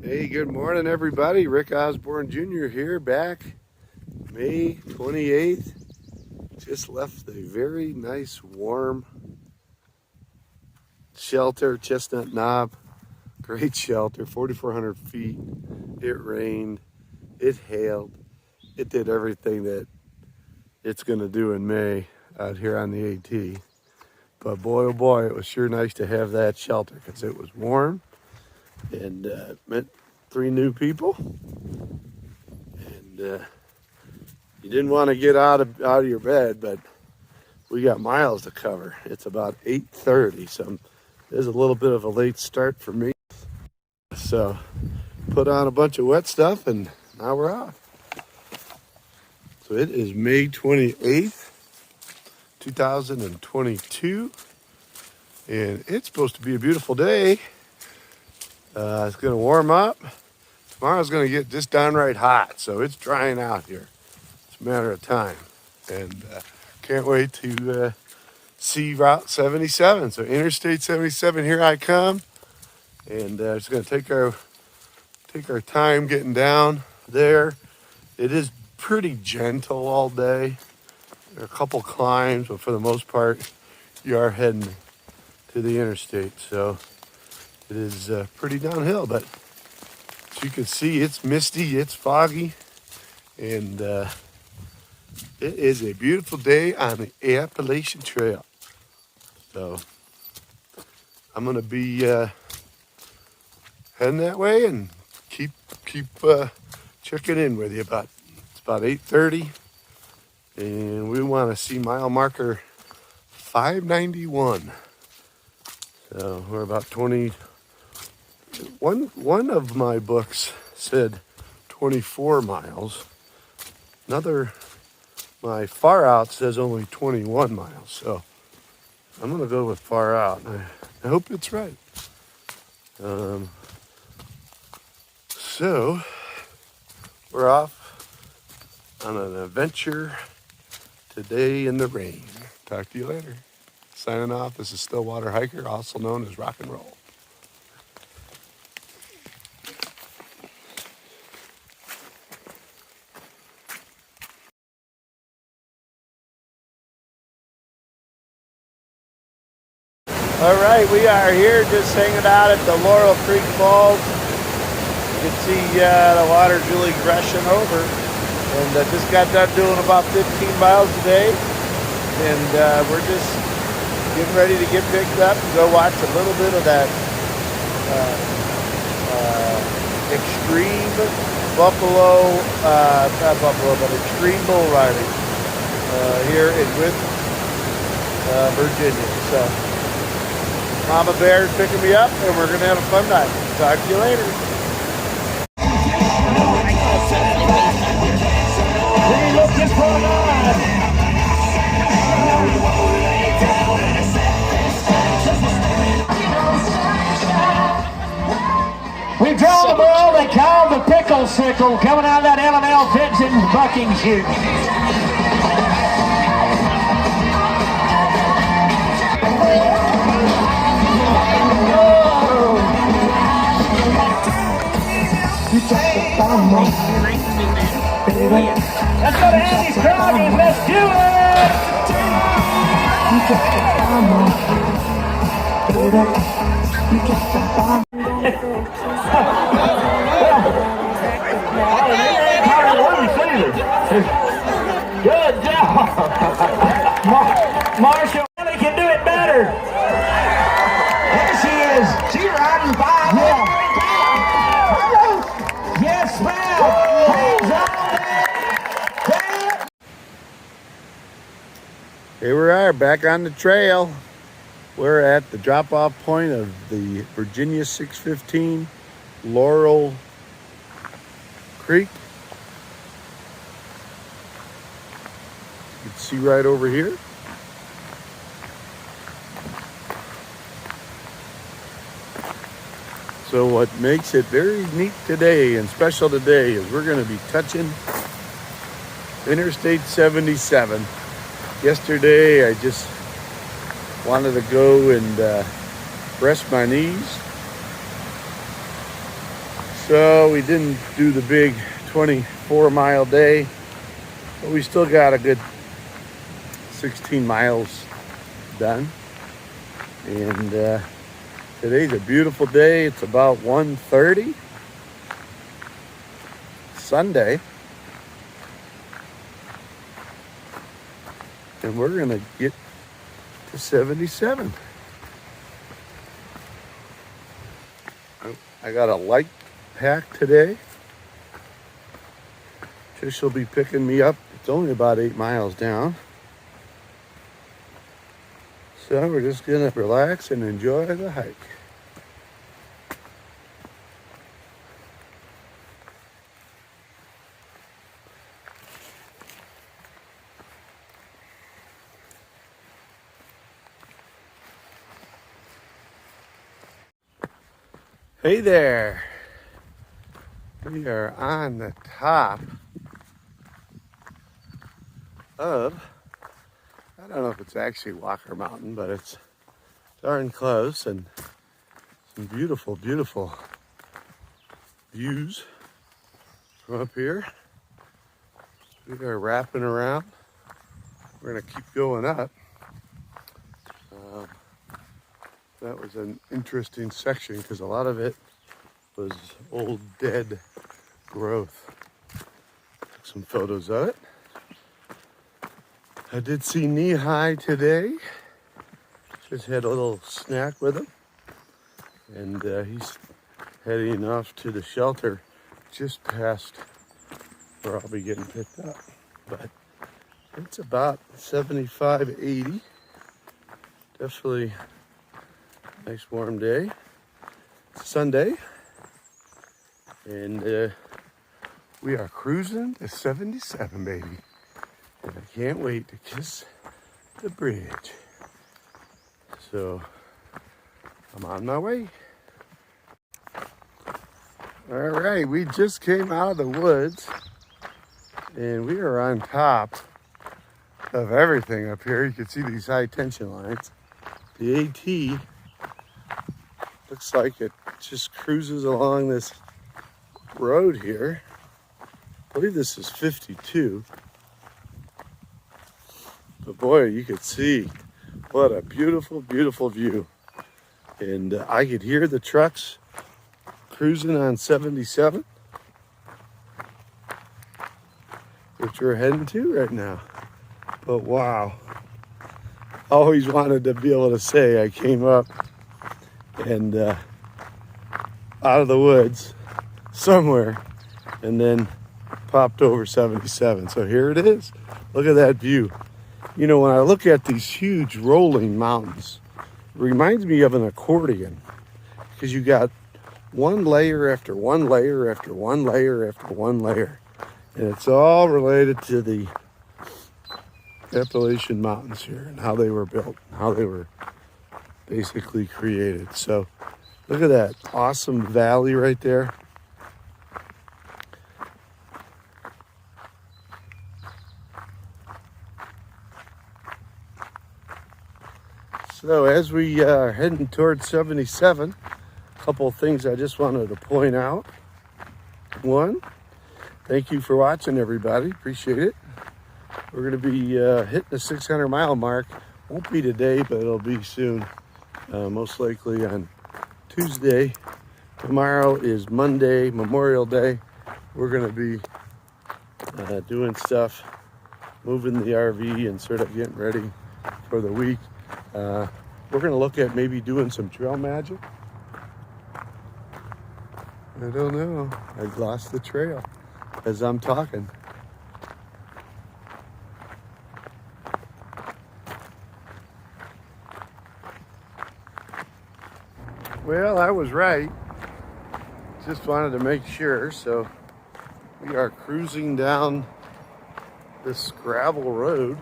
Hey, good morning, everybody. Rick Osborne Jr. here, back May 28th. Just left a very nice, warm shelter, Chestnut Knob. Great shelter, 4,400 feet. It rained, it hailed, it did everything that it's going to do in May out here on the AT. But boy, oh boy, it was sure nice to have that shelter because it was warm and met 3 new people. And you didn't want to get out of your bed, but we got miles to cover. It's about 8:30, so there's a little bit of a late start for me. So put on a bunch of wet stuff and now we're off. So it is May 28th, 2022, and it's supposed to be a beautiful day. It's going to warm up. Tomorrow's going to get just downright hot, so it's drying out here. It's a matter of time. And can't wait to see Route 77. So Interstate 77, here I come. And it's going to take our time getting down there. It is pretty gentle all day. There are a couple climbs, but for the most part, you are heading to the interstate. So it is pretty downhill, but as you can see, it's misty, it's foggy, and it is a beautiful day on the Appalachian Trail. So I'm gonna be heading that way and keep checking in with you. It's about 8:30, and we want to see mile marker 591. So we're about 20. One of my books said 24 miles. My far out says only 21 miles. So I'm gonna go with far out. I hope it's right. So we're off on an adventure today in the rain. Talk to you later. Signing off. This is Stillwater Hiker, also known as Rock and Roll. All right, we are here just hanging out at the Laurel Creek Falls. You can see the water's really rushing over. And just got done doing about 15 miles a day. And we're just getting ready to get picked up and go watch a little bit of that extreme not buffalo, but extreme bull riding here with Virginia. So Mama Bear's picking me up, and we're going to have a fun night. Talk to you later. We draw the bull they call the pickle sickle coming out of that L&L fencing bucking chute. Let's go to Andy's Crowd. Let's do Good job. Marshall really can do it better. There she is. She's riding by. Yeah. Yes, ma'am. Hands on. Here we are, back on the trail. We're at the drop-off point of the Virginia 615 Laurel Creek. You can see right over here. So what makes it very neat today and special today is we're going to be touching Interstate 77. Yesterday I just wanted to go and rest my knees. So we didn't do the big 24-mile day, but we still got a good 16 miles done. And today's a beautiful day. It's about 1:30 Sunday. And we're gonna get to 77. I got a light pack today. Trish will be picking me up. It's only about 8 miles down. So we're just gonna relax and enjoy the hike. Hey there. We are on the top of, I don't know if it's actually Walker Mountain, but it's darn close, and some beautiful, beautiful views from up here. We are wrapping around. We're gonna keep going up. That was an interesting section because a lot of it was old dead growth. Took some photos of it. I did see Knee High today. Just had a little snack with him. And he's heading off to the shelter just past where I'll be getting picked up. But it's about 75, 80. Definitely a nice warm day. It's Sunday. And we are cruising to 77, baby. And I can't wait to kiss the bridge. So I'm on my way. All right, we just came out of the woods and we are on top of everything up here. You can see these high tension lines. The AT looks like it just cruises along this road here. I believe this is 52. But boy, you could see what a beautiful, beautiful view. And I could hear the trucks cruising on 77, which we're heading to right now. But wow, always wanted to be able to say I came up and out of the woods somewhere and then popped over 77. So here it is. Look at that view. You know, when I look at these huge rolling mountains, it reminds me of an accordion because you got one layer after one layer after one layer after one layer. And it's all related to the Appalachian Mountains here and how they were built, how they were basically created. So look at that awesome valley right there. So as we are heading towards 77, a couple of things I just wanted to point out. One, thank you for watching, everybody. Appreciate it. We're going to be hitting the 600-mile mark. Won't be today, but it'll be soon. Most likely on Tuesday. Tomorrow is Monday, Memorial Day. We're going to be doing stuff, moving the RV and sort of getting ready for the week. We're going to look at maybe doing some trail magic. I don't know. I lost the trail as I'm talking. Well, I was right. Just wanted to make sure. So we are cruising down this gravel road.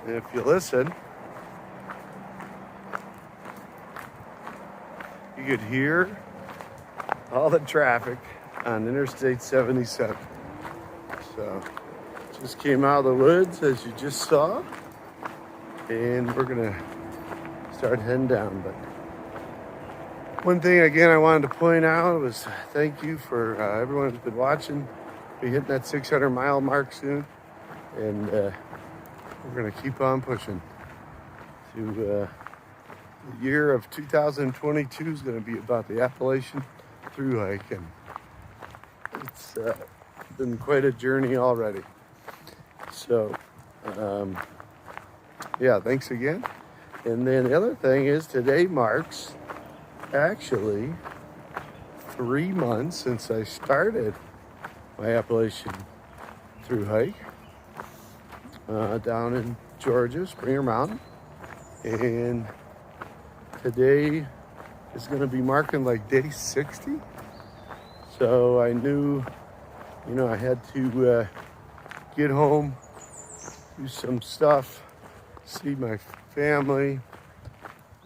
And if you listen, you could hear all the traffic on Interstate 77. So just came out of the woods as you just saw, and we're gonna start heading down. But One thing again I wanted to point out was thank you for everyone who's been watching. Be hitting that 600 mile mark soon, and we're gonna keep on pushing. To the year of 2022 is gonna be about the Appalachian through hike, and it's been quite a journey already. So yeah, thanks again. And then the other thing is today marks actually 3 months since I started my Appalachian through hike down in Georgia, Springer Mountain. And today is going to be marking like day 60. So I knew, I had to get home, do some stuff, see my family,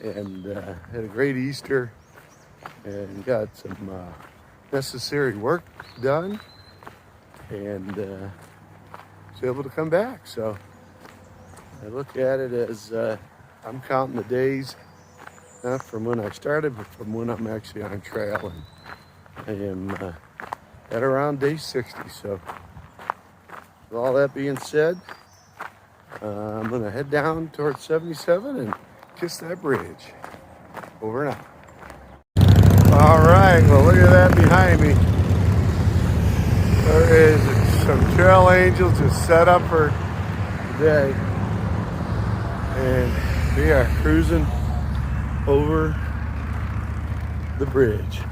and had a great Easter and got some necessary work done, and was able to come back. So I look at it as I'm counting the days, not from when I started, but from when I'm actually on trail, and I am at around day 60. So with all that being said, I'm gonna head down towards 77 and kiss that bridge. Over and out. All right, well, look at that behind me. There is some trail angels just set up for today. And we are cruising over the bridge.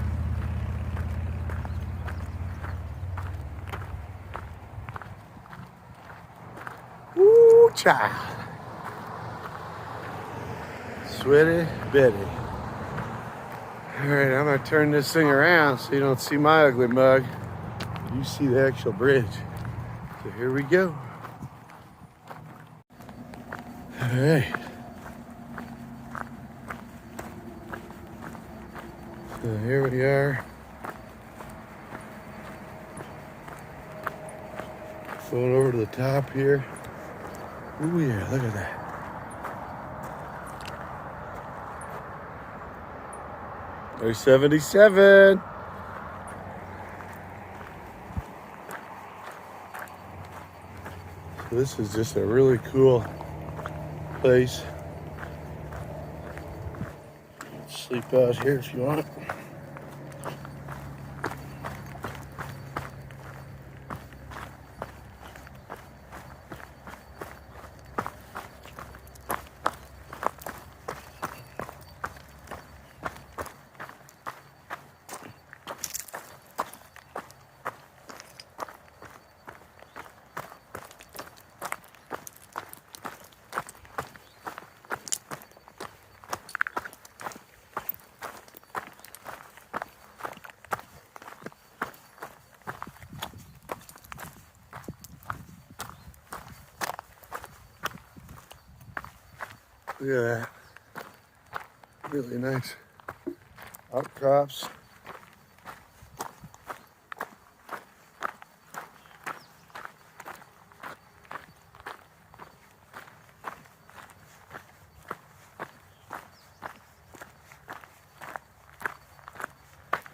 Woo, child. Sweaty Betty. All right, I'm gonna turn this thing around so you don't see my ugly mug. You see the actual bridge. So here we go. All right. So here we are. Going over to the top here. Oh yeah, look at that. There's 77. So this is just a really cool place. Sleep out here if you want. Look at that. Really nice outcrops.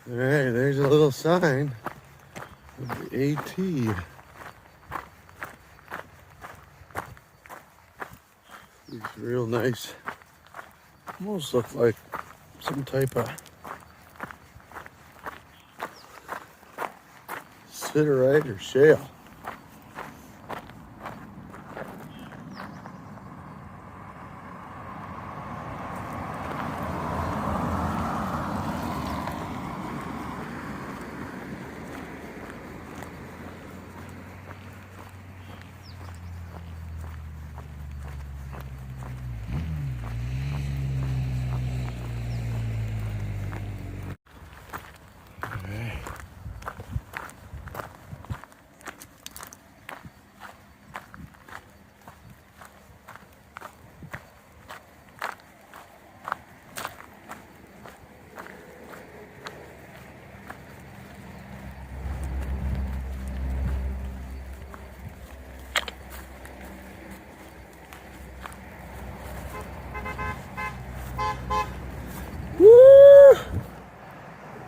All right, there's a little sign of the AT. These real nice, almost look like some type of siderite or shale.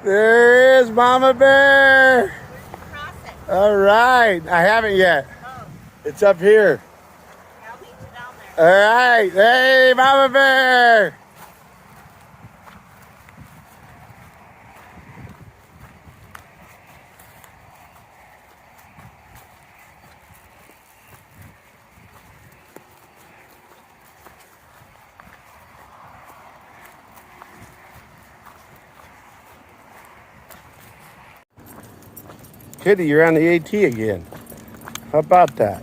There is Mama Bear. Cross it. All right. I haven't yet. Oh, It's up here. I'll meet you down there. All right. Hey, Mama Bear. Kitty, you're on the AT again. How about that?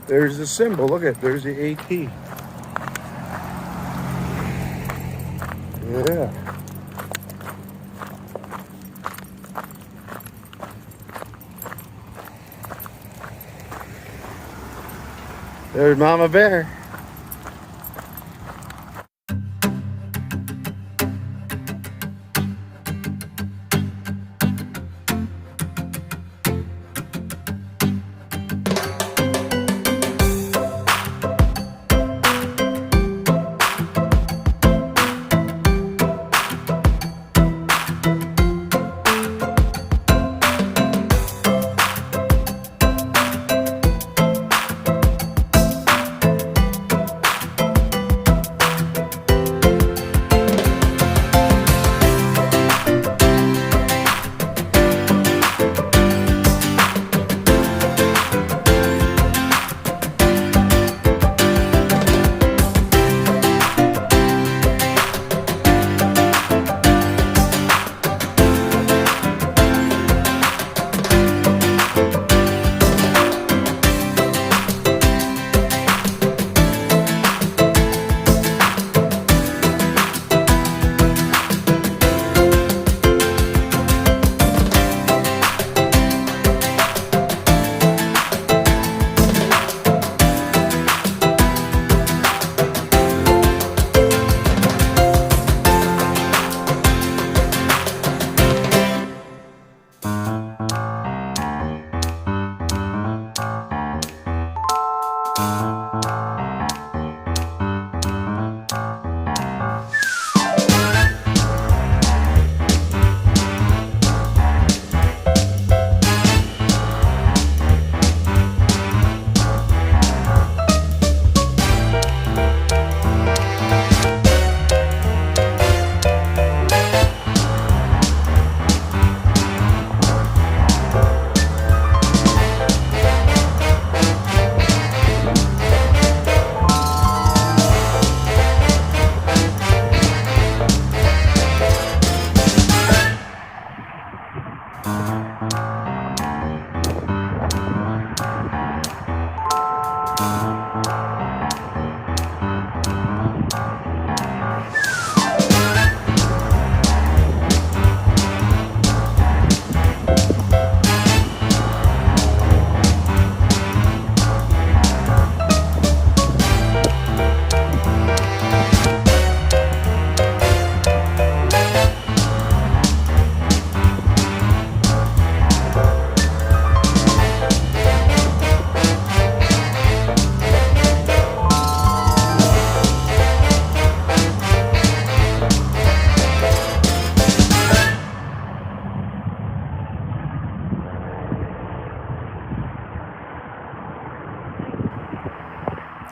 There's the symbol. Look at, there's the AT. Yeah. There's Mama Bear.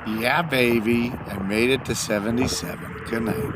Yeah, baby. I made it to 77. Good night.